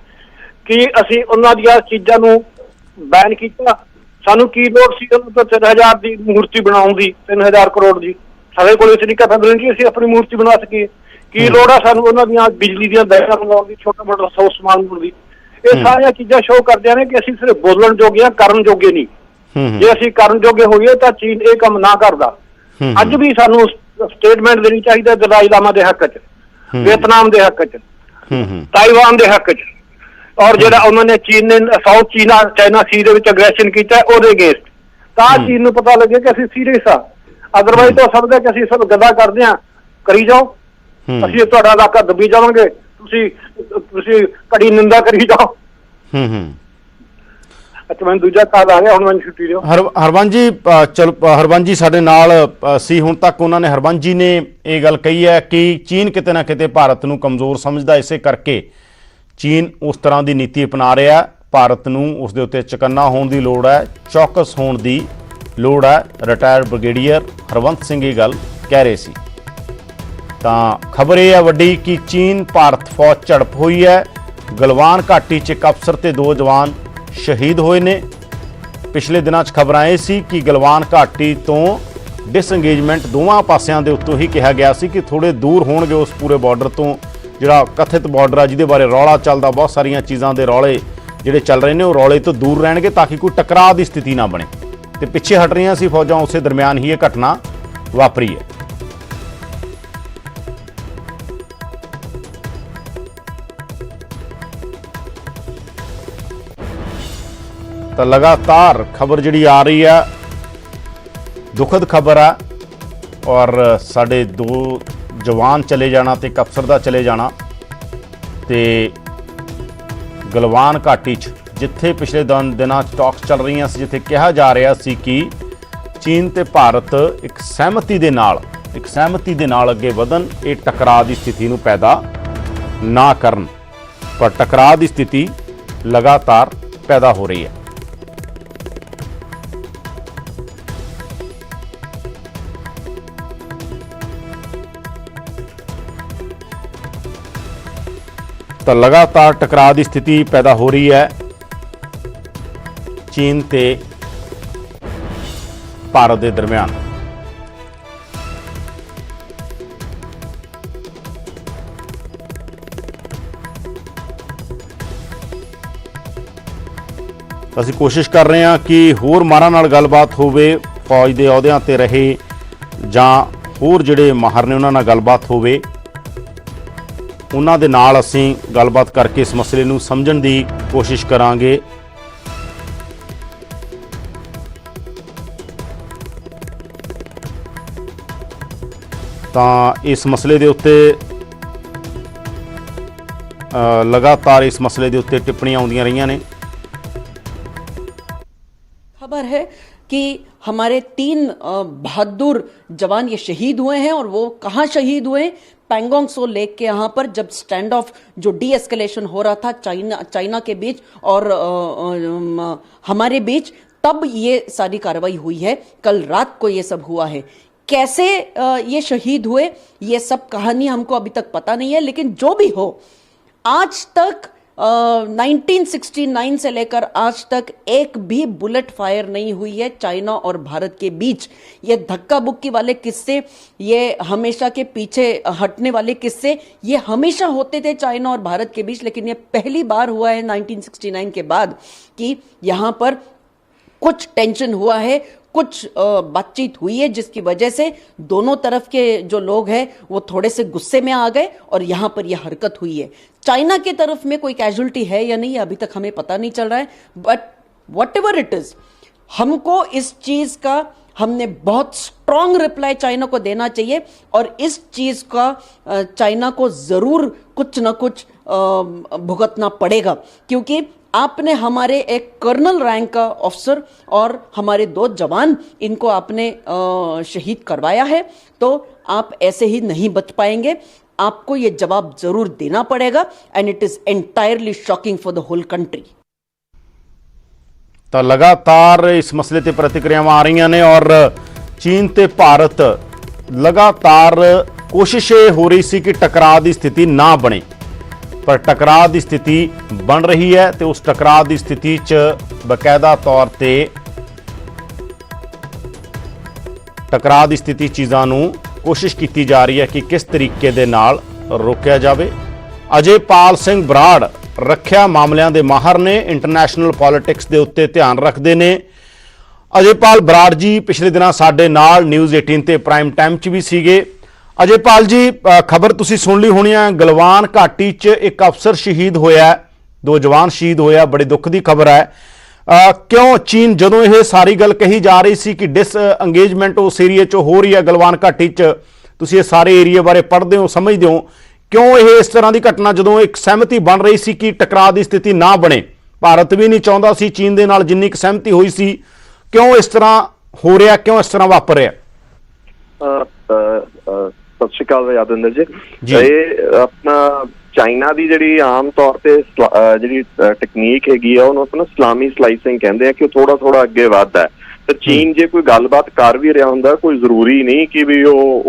ਕੀ ਅਸੀਂ ਉਹਨਾਂ ਦੀਆਂ ਚੀਜ਼ਾਂ ਨੂੰ ਬੈਨ ਕੀਤਾ? ਸਾਨੂੰ ਕੀ ਲੋੜ ਸੀ ਉਹਨਾਂ ਤੋਂ 3000 ਦੀ ਮੂਰਤੀ ਬਣਾਉਣ ਦੀ, 3000 ਕਰੋੜ ਦੀ? ਸਾਡੇ ਕੋਲ ਇਸ ਤਰੀਕਾ ਫੈਸਿਲਿਟੀ ਨਹੀਂ, ਅਸੀਂ ਆਪਣੀ ਮੂਰਤੀ ਬਣਾ ਸਕੀਏ। ਕੀ ਲੋੜ ਆ ਸਾਨੂੰ ਉਹਨਾਂ ਦੀਆਂ ਬਿਜਲੀ ਦੀਆਂ ਲਾਈਨਾਂ ਬਣਾਉਣ ਦੀ, ਛੋਟਾ ਮੋਟਾ ਸਮਾਨ ਬਣਾਉਣ ਦੀ? ਇਹ ਸਾਰੀਆਂ ਚੀਜ਼ਾਂ ਸ਼ੋਅ ਕਰਦੀਆਂ ਨੇ ਕਿ ਅਸੀਂ ਸਿਰਫ ਬੋਲਣ ਜੋਗੇ ਹਾਂ, ਕਰਨ ਜੋਗੇ ਨਹੀਂ। ਜੇ ਅਸੀਂ ਕਰਨ ਜੋਗੇ ਹੋਈਏ ਤਾਂ ਚੀਨ ਇਹ ਕੰਮ ਨਾ ਕਰਦਾ। ਅੱਜ ਵੀ ਸਾਨੂੰ ਸਟੇਟਮੈਂਟ ਦੇਣੀ ਚਾਹੀਦੀ ਹੈ ਦਲਾਈ ਲਾਮਾ ਦੇ ਹੱਕ 'ਚ, ਵੀਅਤਨਾਮ ਦੇ ਹੱਕ 'ਚ, ਤਾਈਵਾਨ ਦੇ ਹੱਕ 'ਚ, ਔਰ ਜਿਹੜਾ ਉਹਨਾਂ ਨੇ ਚੀਨ ਨੇ ਸਾਊਥ ਚਾਈਨਾ ਸੀ ਦੇ ਵਿੱਚ ਅਗਰੈਸ਼ਨ ਕੀਤਾ ਉਹਦੇ ਅਗੇਂਸਟ, ਤਾਂ ਚੀਨ ਨੂੰ ਪਤਾ ਲੱਗੇ ਕਿ ਅਸੀਂ ਸੀਰੀਅਸ ਆ। ਅਦਰਵਾਈਜ਼ ਤਾਂ ਸਮਝਦਾ ਕਿ ਅਸੀਂ ਸਭ ਗੱਲਾਂ ਕਰਦੇ ਹਾਂ, ਕਰੀ ਜਾਓ, ਅਸੀਂ ਤੁਹਾਡਾ ਇਲਾਕਾ ਦੱਬੀ ਜਾਵਾਂਗੇ, ਤੁਸੀਂ ਕੜੀ ਨਿੰਦਾ ਕਰੀ ਜਾਓ। ਅੱਛਾ, ਮੈਨੂੰ ਦੂਜਾ ਕਾਲ ਆ ਗਿਆ, ਹੁਣ ਮੈਨੂੰ ਛੁੱਟੀ ਦਿਓ। ਹਰਬੰਸ ਜੀ, ਚਲੋ ਹਰਬੰਸ ਜੀ ਸਾਡੇ ਨਾਲ ਸੀ ਹੁਣ ਤੱਕ। ਉਹਨਾਂ ਨੇ, ਹਰਬੰਸ ਜੀ ਨੇ ਇਹ ਗੱਲ ਕਹੀ ਹੈ ਕਿ ਚੀਨ ਕਿਤੇ ਨਾ ਕਿਤੇ ਭਾਰਤ ਨੂੰ ਕਮਜ਼ੋਰ ਸਮਝਦਾ, ਇਸੇ ਕਰਕੇ ਚੀਨ ਉਸ ਤਰ੍ਹਾਂ ਦੀ ਨੀਤੀ ਅਪਣਾ ਰਿਹਾ। ਭਾਰਤ ਨੂੰ ਉਸ ਦੇ ਉੱਤੇ ਚਕੰਨਾ ਹੋਣ ਦੀ ਲੋੜ ਹੈ, ਚੌਕਸ ਹੋਣ ਦੀ ਲੋੜ ਹੈ। ਰਿਟਾਇਰਡ ਬ੍ਰਿਗੇਡੀਅਰ ਹਰਬੰਸ ਸਿੰਘ ਇਹ ਗੱਲ ਕਹਿ ਰਹੇ ਸੀ। ਤਾਂ ਖਬਰ ਇਹ ਹੈ ਵੱਡੀ ਕਿ ਚੀਨ ਭਾਰਤ ਫੌਜ ਝੜਪ ਹੋਈ ਹੈ। ਗਲਵਾਨ ਘਾਟੀ 'ਚ ਇੱਕ ਅਫਸਰ ਤੇ 2 ਜਵਾਨ ਸ਼ਹੀਦ ਹੋਏ ਨੇ। ਪਿਛਲੇ ਦਿਨਾਂ 'ਚ ਖਬਰਾਂ ਇਹ ਸੀ ਕਿ ਗਲਵਾਨ ਘਾਟੀ ਤੋਂ ਡਿਸਐਂਗੇਜਮੈਂਟ ਦੋਵਾਂ ਪਾਸਿਆਂ ਦੇ ਉੱਤੋਂ ਹੀ ਕਿਹਾ ਗਿਆ ਸੀ ਕਿ ਥੋੜੇ ਦੂਰ ਹੋਣਗੇ ਉਸ ਪੂਰੇ ਬਾਰਡਰ ਤੋਂ, ਜਿਹੜਾ ਕਥਿਤ ਬਾਰਡਰ ਆ ਜਿਹਦੇ ਬਾਰੇ ਰੌਲਾ ਚੱਲਦਾ, ਬਹੁਤ ਸਾਰੀਆਂ ਚੀਜ਼ਾਂ ਦੇ ਰੌਲੇ ਜਿਹੜੇ ਚੱਲ ਰਹੇ ਨੇ, ਉਹ ਰੌਲੇ ਤੋਂ ਦੂਰ ਰਹਿਣਗੇ ਤਾਂ ਕਿ ਕੋਈ ਟਕਰਾਅ ਦੀ ਸਥਿਤੀ ਨਾ ਬਣੇ। ਤੇ ਪਿੱਛੇ ਹਟ ਰਹੀਆਂ ਸੀ ਫੌਜਾਂ, ਉਸੇ ਦਰਮਿਆਨ ਹੀ ਇਹ ਘਟਨਾ ਵਾਪਰੀ ਹੈ। ਤਾਂ ਲਗਾਤਾਰ ਖਬਰ ਜਿਹੜੀ ਆ ਰਹੀ ਹੈ, ਦੁਖਦ ਖਬਰ ਹੈ, ਔਰ ਸਾਡੇ 2 ਜਵਾਨ ਚਲੇ ਜਾਣਾ ਤੇ ਇੱਕ ਅਫਸਰ ਦਾ ਚਲੇ ਜਾਣਾ। ਤੇ ਗਲਵਾਨ ਘਾਟੀ 'ਚ ਜਿੱਥੇ ਪਿਛਲੇ ਦਿਨਾਂ 'ਚ ਟਾਕਸ ਚੱਲ ਰਹੀਆਂ ਸੀ, ਜਿੱਥੇ ਕਿਹਾ ਜਾ ਰਿਹਾ ਸੀ ਕਿ ਚੀਨ ਤੇ ਭਾਰਤ ਇੱਕ ਸਹਿਮਤੀ ਦੇ ਨਾਲ ਅੱਗੇ ਵਧਣ, ਇਹ ਟਕਰਾਅ ਦੀ ਸਥਿਤੀ ਨੂੰ ਪੈਦਾ ਨਾ ਕਰਨ, ਪਰ ਟਕਰਾਅ ਦੀ ਸਥਿਤੀ ਲਗਾਤਾਰ ਪੈਦਾ ਹੋ ਰਹੀ ਹੈ। ਤਾਂ ਲਗਾਤਾਰ ਟਕਰਾਅ ਦੀ ਸਥਿਤੀ ਪੈਦਾ ਹੋ ਰਹੀ ਹੈ ਚੀਨ ਤੇ ਭਾਰਤ ਦੇ ਦਰਮਿਆਨ। ਅਸੀਂ ਕੋਸ਼ਿਸ਼ ਕਰ ਰਹੇ ਹਾਂ ਕਿ ਹੋਰ ਮਾਹਰਾਂ ਨਾਲ ਗੱਲਬਾਤ ਹੋਵੇ, ਫੌਜ ਦੇ ਅਹੁਦਿਆਂ ਤੇ ਰਹੇ ਜਾਂ ਹੋਰ ਜਿਹੜੇ ਮਾਹਰ ਨੇ ਉਹਨਾਂ ਨਾਲ ਗੱਲਬਾਤ ਹੋਵੇ, ਉਹਨਾਂ ਦੇ ਨਾਲ ਅਸੀਂ ਗੱਲਬਾਤ ਕਰਕੇ ਇਸ ਮਸਲੇ ਨੂੰ ਸਮਝਣ ਦੀ ਕੋਸ਼ਿਸ਼ ਕਰਾਂਗੇ। ਤਾਂ ਇਸ ਮਸਲੇ ਦੇ ਉੱਤੇ ਲਗਾਤਾਰ ਇਸ ਮਸਲੇ ਦੇ ਉੱਤੇ ਟਿੱਪਣੀਆਂ ਆਉਂਦੀਆਂ ਰਹੀਆਂ ਨੇ। खबर है कि हमारे 3 बहादुर जवान ये शहीद हुए हैं, और वो कहाँ शहीद हुए? पैंगोंग सो लेक के यहाँ पर, जब स्टैंड ऑफ जो डी एस्केलेशन हो रहा था चाइना के बीच और हमारे बीच, तब ये सारी कार्रवाई हुई है। कल रात को ये सब हुआ है। कैसे ये शहीद हुए, ये सब कहानी हमको अभी तक पता नहीं है, लेकिन जो भी हो, आज तक 1969 से लेकर आज तक एक भी बुलेट फायर नहीं हुई है चाइना और भारत के बीच। ये धक्का बुक्की वाले किस्से, ये हमेशा के पीछे हटने वाले किस्से, ये हमेशा होते थे चाइना और भारत के बीच, लेकिन ये पहली बार हुआ है 1969 के बाद कि यहां पर कुछ टेंशन हुआ है, कुछ बातचीत हुई है, जिसकी वजह से दोनों तरफ के जो लोग हैं वो थोड़े से गुस्से में आ गए और यहां पर यह हरकत हुई है। चाइना की तरफ में कोई कैजुअल्टी है या नहीं अभी तक हमें पता नहीं चल रहा है, बट व्हाटएवर इट इज, हमको इस चीज का हमने बहुत स्ट्रांग रिप्लाई चाइना को देना चाहिए और इस चीज का चाइना को जरूर कुछ ना कुछ भुगतना पड़ेगा, क्योंकि आपने हमारे एक कर्नल रैंक का ऑफिसर और हमारे 2 जवान, इनको आपने शहीद करवाया है, तो आप ऐसे ही नहीं बच पाएंगे। आपको ये जवाब जरूर देना पड़ेगा and it is entirely shocking for the whole country. ਤਾਂ ਲਗਾਤਾਰ ਇਸ ਮਸਲੇ ਤੇ ਪ੍ਰਤੀਕਿਰਿਆਵਾਂ ਆ ਰਹੀਆਂ ਨੇ ਔਰ ਚੀਨ ਤੇ ਭਾਰਤ ਲਗਾਤਾਰ ਕੋਸ਼ਿਸ਼ ਇਹ ਹੋ ਰਹੀ ਸੀ ਕਿ ਟਕਰਾਅ ਦੀ ਸਥਿਤੀ ਨਾ ਬਣੇ, ਪਰ ਟਕਰਾਅ ਦੀ ਸਥਿਤੀ ਬਣ ਰਹੀ ਹੈ ਤੇ ਉਸ ਟਕਰਾਅ ਦੀ ਸਥਿਤੀ 'ਚ ਬਕਾਇਦਾ ਤੌਰ ਤੇ ਟਕਰਾਅ ਦੀ ਸਥਿਤੀ ਚੀਜ਼ਾਂ ਨੂੰ ਕੋਸ਼ਿਸ਼ ਕੀਤੀ ਜਾ ਰਹੀ ਹੈ ਕਿ ਕਿਸ ਤਰੀਕੇ ਦੇ ਨਾਲ ਰੋਕਿਆ ਜਾਵੇ। ਅਜੇਪਾਲ ਸਿੰਘ ਬਰਾੜ ਰੱਖਿਆ ਮਾਮਲਿਆਂ ਦੇ ਮਾਹਰ ਨੇ, ਇੰਟਰਨੈਸ਼ਨਲ ਪੋਲਿਟਿਕਸ ਦੇ ਉੱਤੇ ਧਿਆਨ ਰੱਖਦੇ ਨੇ। ਅਜੇਪਾਲ ਬਰਾੜ ਜੀ ਪਿਛਲੇ ਦਿਨਾਂ ਸਾਡੇ ਨਾਲ ਨਿਊਜ਼ 18 ਤੇ ਪ੍ਰਾਈਮ ਟਾਈਮ 'ਚ ਵੀ ਸੀਗੇ। ਅਜੇਪਾਲ ਜੀ, ਖਬਰ ਤੁਸੀਂ ਸੁਣ ਲਈ ਹੋਣੀ ਹੈ, ਗਲਵਾਨ ਘਾਟੀ 'ਚ ਇੱਕ ਅਫਸਰ ਸ਼ਹੀਦ ਹੋਇਆ, 2 ਜਵਾਨ ਸ਼ਹੀਦ ਹੋਇਆ, ਬੜੀ ਦੁੱਖ ਦੀ ਖਬਰ ਹੈ। ਕਿਉਂ ਚੀਨ ਜਦੋਂ ਇਹ ਸਾਰੀ ਗੱਲ ਕਹੀ ਜਾ ਰਹੀ ਸੀ ਕਿ ਡਿਸ ਅੰਗੇਜਮੈਂਟ ਉਸ ਏਰੀਏ 'ਚ ਹੋ ਰਹੀ ਹੈ ਗਲਵਾਨ ਘਾਟੀ 'ਚ, ਤੁਸੀਂ ਇਹ ਸਾਰੇ ਏਰੀਏ ਬਾਰੇ ਪੜ੍ਹਦੇ ਹੋ, ਸਮਝਦੇ ਹੋ, ਕਿਉਂ ਇਹ ਇਸ ਤਰ੍ਹਾਂ ਦੀ ਘਟਨਾ ਜਦੋਂ ਇੱਕ ਸਹਿਮਤੀ ਬਣ ਰਹੀ ਸੀ ਕਿ ਟਕਰਾਅ ਦੀ ਸਥਿਤੀ ਨਾ ਬਣੇ, ਭਾਰਤ ਵੀ ਨਹੀਂ ਚਾਹੁੰਦਾ ਸੀ ਚੀਨ ਦੇ ਨਾਲ ਜਿੰਨੀ ਕੁ ਸਹਿਮਤੀ ਹੋਈ ਸੀ, ਕਿਉਂ ਇਸ ਤਰ੍ਹਾਂ ਹੋ ਰਿਹਾ, ਕਿਉਂ ਇਸ ਤਰ੍ਹਾਂ ਵਾਪਰ ਰਿਹਾ? ਸਤਿ ਸ਼੍ਰੀ ਅਕਾਲ ਯਾਦਵਿੰਦਰ ਜੀ। ਇਹ ਆਪਣਾ ਚਾਈਨਾ ਦੀ ਜਿਹੜੀ ਆਮ ਤੌਰ ਤੇ ਜਿਹੜੀ ਟੈਕਨੀਕ ਹੈਗੀ ਆ ਉਹਨੂੰ ਆਪਣਾ ਇਸਲਾਮੀ ਸਲਾਈਸਿੰਗ ਕਹਿੰਦੇ ਆ ਕਿ ਉਹ ਥੋੜਾ ਥੋੜਾ ਅੱਗੇ ਵੱਧਦਾ ਹੈ। ਤੇ ਚੀਨ ਜੇ ਕੋਈ ਗੱਲਬਾਤ ਕਰ ਵੀ ਰਿਹਾ ਹੁੰਦਾ, ਕੋਈ ਜ਼ਰੂਰੀ ਨਹੀਂ ਕਿ ਵੀ ਉਹ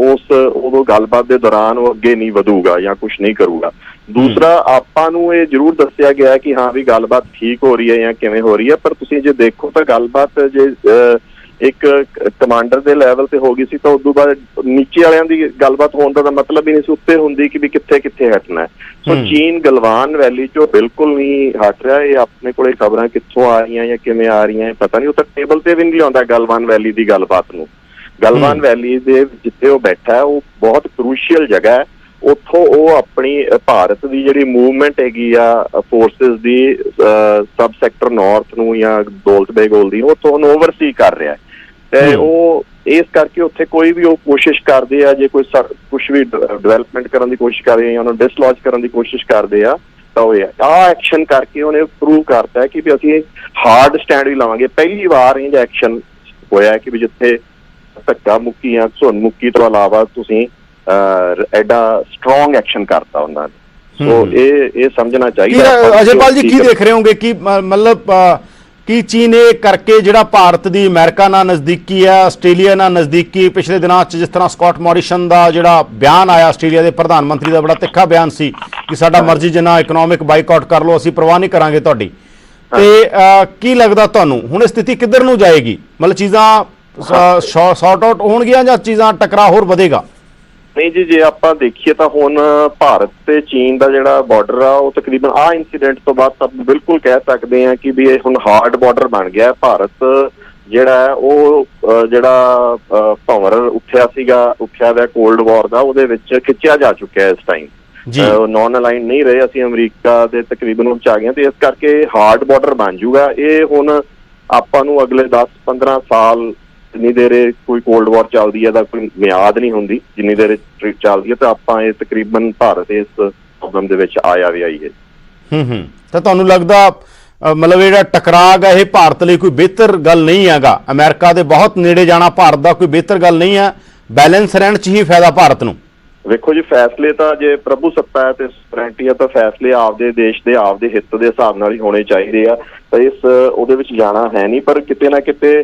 ਉਦੋਂ ਗੱਲਬਾਤ ਦੇ ਦੌਰਾਨ ਉਹ ਅੱਗੇ ਨਹੀਂ ਵਧੂਗਾ ਜਾਂ ਕੁਝ ਨਹੀਂ ਕਰੂਗਾ। ਦੂਸਰਾ, ਆਪਾਂ ਨੂੰ ਇਹ ਜ਼ਰੂਰ ਦੱਸਿਆ ਗਿਆ ਕਿ ਹਾਂ ਵੀ ਗੱਲਬਾਤ ਠੀਕ ਹੋ ਰਹੀ ਹੈ ਜਾਂ ਕਿਵੇਂ ਹੋ ਰਹੀ ਹੈ, ਪਰ ਤੁਸੀਂ ਜੇ ਦੇਖੋ ਤਾਂ ਗੱਲਬਾਤ ਜੇ ਇੱਕ ਕਮਾਂਡਰ ਦੇ ਲੈਵਲ ਤੇ ਹੋ ਗਈ ਸੀ ਤਾਂ ਉਦੋਂ ਬਾਅਦ ਨੀਚੇ ਵਾਲਿਆਂ ਦੀ ਗੱਲਬਾਤ ਹੋਣ ਦਾ ਮਤਲਬ ਹੀ ਨਹੀਂ ਸੀ ਉੱਤੇ ਹੁੰਦੀ ਕਿ ਵੀ ਕਿੱਥੇ ਕਿੱਥੇ ਹਟਣਾ ਹੈ। ਸੋ ਚੀਨ ਗਲਵਾਨ ਵੈਲੀ ਚੋਂ ਬਿਲਕੁਲ ਨਹੀਂ ਹਟ ਰਿਹਾ। ਇਹ ਆਪਣੇ ਕੋਲੇ ਖਬਰਾਂ ਕਿੱਥੋਂ ਆ ਰਹੀਆਂ ਜਾਂ ਕਿਵੇਂ ਆ ਰਹੀਆਂ ਪਤਾ ਨਹੀਂ, ਉਹ ਤਾਂ ਟੇਬਲ ਤੇ ਵੀ ਨਹੀਂ ਲਿਆਉਂਦਾ ਗਲਵਾਨ ਵੈਲੀ ਦੀ ਗੱਲਬਾਤ ਨੂੰ। ਗਲਵਾਨ ਵੈਲੀ ਦੇ ਜਿੱਥੇ ਉਹ ਬੈਠਾ ਹੈ ਉਹ ਬਹੁਤ ਕਰੂਸ਼ੀਅਲ ਜਗ੍ਹਾ ਹੈ, ਉੱਥੋਂ ਉਹ ਆਪਣੀ ਭਾਰਤ ਦੀ ਜਿਹੜੀ ਮੂਵਮੈਂਟ ਹੈਗੀ ਆ ਫੋਰਸਿਸ ਦੀ ਸਬ ਸੈਕਟਰ ਨਾਰਥ ਨੂੰ ਜਾਂ ਦੌਲਤ ਬੇਗੋਲ ਦੀ, ਉੱਥੋਂ ਉਹਨੂੰ ਓਵਰਸੀ ਕਰ ਰਿਹਾ ਤੇ ਉਹ ਇਸ ਕਰਕੇ ਉੱਥੇ ਕੋਈ ਵੀ ਉਹ ਕੋਸ਼ਿਸ਼ ਕਰਦੇ ਆ, ਜੇ ਕੋਈ ਕੁਛ ਵੀ ਡਿਵੈਲਪਮੈਂਟ ਕਰਨ ਦੀ ਕੋਸ਼ਿਸ਼ ਕਰ ਰਹੇ ਆ ਜਾਂ ਉਹਨੂੰ ਡਿਸਲੌਜ ਕਰਨ ਦੀ ਕੋਸ਼ਿਸ਼ ਕਰਦੇ ਆ ਤਾਂ ਉਹ ਆਹ ਐਕਸ਼ਨ ਕਰਕੇ ਉਹਨੇ ਪ੍ਰੂਵ ਕਰਤਾ ਕਿ ਵੀ ਅਸੀਂ ਹਾਰਡ ਸਟੈਂਡ ਵੀ ਲਵਾਂਗੇ। ਪਹਿਲੀ ਵਾਰ ਇਹ ਐਕਸ਼ਨ ਹੋਇਆ ਕਿ ਵੀ ਜਿੱਥੇ ਧੱਕਾ ਮੁੱਕੀ ਜਾਂ ਧੁਨ ਮੁੱਕੀ ਤੋਂ ਇਲਾਵਾ ਤੁਸੀਂ ਐਡਾ ਸਟਰੋਂਗ ਐਕਸ਼ਨ ਕਰਤਾ ਉਹਨਾਂ ਨੇ। ਸੋ ਇਹ ਸਮਝਣਾ ਚਾਹੀਦਾ। ਅਜੇਪਾਲ ਜੀ, ਕੀ ਦੇਖ ਰਹੇ ਹੋਗੇ ਕਿ ਮਤਲਬ ਕਿ ਚੀਨ ਇਹ ਕਰਕੇ ਜਿਹੜਾ ਭਾਰਤ ਦੀ ਅਮਰੀਕਾ ਨਾਲ ਨਜ਼ਦੀਕੀ ਹੈ, ਆਸਟ੍ਰੇਲੀਆ ਨਾਲ ਨਜ਼ਦੀਕੀ, ਪਿਛਲੇ ਦਿਨਾਂ 'ਚ ਜਿਸ ਤਰ੍ਹਾਂ ਸਕਾਟ ਮੋਰਿਸਨ ਦਾ ਜਿਹੜਾ ਬਿਆਨ ਆਇਆ ਆਸਟ੍ਰੇਲੀਆ ਦੇ ਪ੍ਰਧਾਨ ਮੰਤਰੀ ਦਾ, ਬੜਾ ਤਿੱਖਾ ਬਿਆਨ ਸੀ ਕਿ ਸਾਡਾ ਮਰਜ਼ੀ ਜਿੰਨਾ ਇਕਨੋਮਿਕ ਬਾਈਕਾਟ ਕਰ ਲਓ, ਅਸੀਂ ਪਰਵਾਹ ਨਹੀਂ ਕਰਾਂਗੇ ਤੁਹਾਡੀ। ਤੇ ਕੀ ਲੱਗਦਾ ਤੁਹਾਨੂੰ ਹੁਣ ਸਥਿਤੀ ਕਿੱਧਰ ਨੂੰ ਜਾਏਗੀ? ਮਤਲਬ ਚੀਜ਼ਾਂ ਸੌਰਟ ਆਊਟ ਹੋਣਗੀਆਂ ਜਾਂ ਚੀਜ਼ਾਂ ਟਕਰਾਅ ਹੋਰ ਵਧੇਗਾ? ਨਹੀਂ ਜੀ, ਜੇ ਆਪਾਂ ਦੇਖੀਏ ਤਾਂ ਹੁਣ ਭਾਰਤ ਤੇ ਚੀਨ ਦਾ ਜਿਹੜਾ ਬਾਰਡਰ ਆ ਉਹ ਤਕਰੀਬਨ ਆਹ ਇੰਸੀਡੈਂਟ ਤੋਂ ਬਾਅਦ ਤਾਂ ਬਿਲਕੁਲ ਕਹਿ ਸਕਦੇ ਹਾਂ ਕਿ ਵੀ ਇਹ ਹੁਣ ਹਾਰਡ ਬਾਰਡਰ ਬਣ ਗਿਆ। ਭਾਰਤ ਜਿਹੜਾ ਹੈ ਉਹ ਜਿਹੜਾ ਭੰਵਰ ਉੱਠਿਆ ਹੋਇਆ ਕੋਲਡ ਵਾਰ ਦਾ, ਉਹਦੇ ਵਿੱਚ ਖਿੱਚਿਆ ਜਾ ਚੁੱਕਿਆ ਇਸ ਟਾਈਮ। ਨੌਨ ਅਲਾਈਨ ਨਹੀਂ ਰਹੇ ਅਸੀਂ, ਅਮਰੀਕਾ ਦੇ ਤਕਰੀਬਨ ਉੱਚ ਆ ਗਏ ਤੇ ਇਸ ਕਰਕੇ ਹਾਰਡ ਬਾਰਡਰ ਬਣ ਜੂਗਾ। ਇਹ ਹੁਣ ਆਪਾਂ ਨੂੰ ਅਗਲੇ 10-15 ਸਾਲ ਜਿੰਨੀ ਦੇਰ ਕੋਈ ਕੋਲਡ ਵਾਰ ਚੱਲਦੀ ਹੈ ਤਾਂ ਕੋਈ ਮਿਆਦ ਨਹੀਂ ਹੁੰਦੀ, ਜਿੰਨੀ ਦੇਰ ਚੱਲਦੀ ਹੈ ਤਾਂ ਆਪਾਂ ਇਹ ਤਕਰੀਬਨ ਭਾਰਤ ਇਸ ਪ੍ਰੋਬਲਮ ਦੇ ਵਿੱਚ ਆਇਆ ਵੀ ਆਈ ਹੈ। ਤਾਂ ਤੁਹਾਨੂੰ ਲੱਗਦਾ ਮਤਲਬ ਜਿਹੜਾ ਟਕਰਾਅ ਹੈ ਇਹ ਭਾਰਤ ਲਈ ਕੋਈ ਬਿਹਤਰ ਗੱਲ ਨਹੀਂ ਹੈਗਾ? ਅਮਰੀਕਾ ਦੇ ਬਹੁਤ ਨੇੜੇ ਜਾਣਾ ਭਾਰਤ ਦਾ ਕੋਈ ਬਿਹਤਰ ਗੱਲ ਨਹੀਂ ਹੈ, ਬੈਲੈਂਸ ਰਹਿਣ 'ਚ ਹੀ ਫਾਇਦਾ ਭਾਰਤ ਨੂੰ? ਵੇਖੋ ਜੀ, ਫੈਸਲੇ ਤਾਂ ਜੇ ਪ੍ਰਭੂ ਸੱਤਾ ਹੈ ਤੇ ਸੋਵਰੈਂਟੀ ਹੈ ਤਾਂ ਫੈਸਲੇ ਆਪਦੇ ਦੇਸ਼ ਦੇ ਆਪਦੇ ਹਿੱਤ ਦੇ ਹਿਸਾਬ ਨਾਲ ਹੀ ਹੋਣੇ ਚਾਹੀਦੇ ਆ। ਤਾਂ ਇਸ ਉਹਦੇ ਵਿੱਚ ਜਾਣਾ ਹੈ ਨਹੀਂ, ਪਰ ਕਿਤੇ ਨਾ ਕਿਤੇ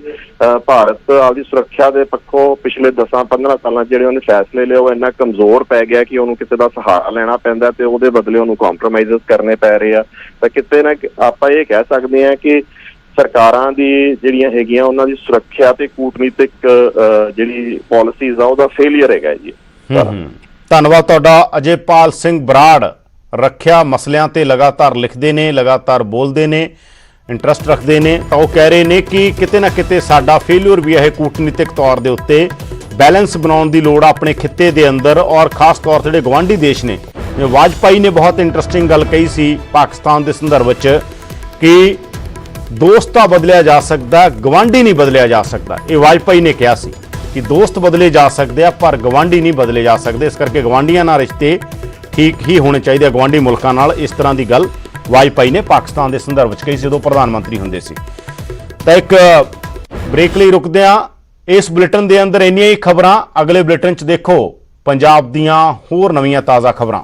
ਭਾਰਤ ਆਪਦੀ ਸੁਰੱਖਿਆ ਦੇ ਪੱਖੋਂ ਪਿਛਲੇ 10-15 ਸਾਲਾਂ ਜਿਹੜੇ ਉਹਨੇ ਫੈਸਲੇ ਲਏ ਉਹ ਇੰਨਾ ਕਮਜ਼ੋਰ ਪੈ ਗਿਆ ਕਿ ਉਹਨੂੰ ਕਿਸੇ ਦਾ ਸਹਾਰਾ ਲੈਣਾ ਪੈਂਦਾ ਤੇ ਉਹਦੇ ਬਦਲੇ ਉਹਨੂੰ ਕੰਪਰੋਮਾਈਜ਼ਸ ਕਰਨੇ ਪੈ ਰਹੇ ਆ। ਤਾਂ ਕਿਤੇ ਨਾ ਆਪਾਂ ਇਹ ਕਹਿ ਸਕਦੇ ਹਾਂ ਕਿ ਸਰਕਾਰਾਂ ਦੀ ਜਿਹੜੀਆਂ ਹੈਗੀਆਂ ਉਹਨਾਂ ਦੀ ਸੁਰੱਖਿਆ ਤੇ ਕੂਟਨੀਤਿਕ ਜਿਹੜੀ ਪਾਲਿਸੀਜ਼ ਆ ਉਹਦਾ ਫੇਲੀਅਰ ਹੈਗਾ ਜੀ। ਧੰਨਵਾਦ ਤੁਹਾਡਾ। ਅਜੇਪਾਲ ਸਿੰਘ ਬਰਾੜ ਰੱਖਿਆ ਮਸਲਿਆਂ ਤੇ ਲਗਾਤਾਰ ਲਿਖਦੇ ਨੇ, ਲਗਾਤਾਰ ਬੋਲਦੇ ਨੇ, ਇੰਟਰਸਟ ਰੱਖਦੇ ਨੇ। ਤਾਂ ਉਹ ਕਹਿ ਰਹੇ ਨੇ ਕਿ ਕਿਤੇ ਨਾ ਕਿਤੇ ਸਾਡਾ ਫੇਲਿਅਰ ਵੀ ਹੈ ਕੂਟਨੀਤਿਕ ਤੌਰ ਦੇ ਉੱਤੇ। ਬੈਲੈਂਸ ਬਣਾਉਣ ਦੀ ਲੋੜ ਆਪਣੇ ਖਿੱਤੇ ਦੇ ਅੰਦਰ, ਔਰ ਖਾਸ ਤੌਰ ਤੇ ਜਿਹੜੇ ਗਵਾਂਢੀ ਦੇਸ਼ ਨੇ। ਜਿਵੇਂ ਵਾਜਪਾਈ ਨੇ ਬਹੁਤ ਇੰਟਰਸਟਿੰਗ ਗੱਲ ਕਹੀ ਸੀ ਪਾਕਿਸਤਾਨ ਦੇ ਸੰਦਰਭ ਵਿੱਚ ਕਿ ਦੋਸਤ ਤਾਂ ਬਦਲਿਆ ਜਾ ਸਕਦਾ, ਗਵਾਂਢੀ ਨਹੀਂ ਬਦਲਿਆ ਜਾ ਸਕਦਾ। ਇਹ ਵਾਜਪਾਈ ਨੇ ਕਿਹਾ ਸੀ ਕਿ ਦੋਸਤ ਬਦਲੇ ਜਾ ਸਕਦੇ ਆ ਪਰ ਗਵਾਂਢੀ ਨਹੀਂ ਬਦਲੇ ਜਾ ਸਕਦੇ। ਇਸ ਕਰਕੇ ਗਵਾਂਢੀਆਂ ਨਾਲ ਰਿਸ਼ਤੇ ਠੀਕ ਹੀ ਹੋਣੇ ਚਾਹੀਦੇ ਆ, ਗਵਾਂਢੀ ਮੁਲਕਾਂ ਨਾਲ। ਇਸ ਤਰ੍ਹਾਂ ਦੀ ਗੱਲ ਵਾਜਪਾਈ ਨੇ ਪਾਕਿਸਤਾਨ ਦੇ ਸੰਦਰਭ ਵਿੱਚ ਕਹੀ ਸੀ ਜਦੋਂ ਪ੍ਰਧਾਨ ਮੰਤਰੀ ਹੁੰਦੇ ਸੀ। ਤਾਂ ਇੱਕ ਬ੍ਰੇਕ ਲਈ ਰੁਕਦੇ ਆ। ਇਸ ਬੁਲੇਟਿਨ ਦੇ ਅੰਦਰ ਇੰਨੀਆਂ ਹੀ ਖਬਰਾਂ। ਅਗਲੇ ਬੁਲੇਟਿਨ 'ਚ ਦੇਖੋ ਪੰਜਾਬ ਦੀਆਂ ਹੋਰ ਨਵੀਆਂ ਤਾਜ਼ਾ ਖਬਰਾਂ।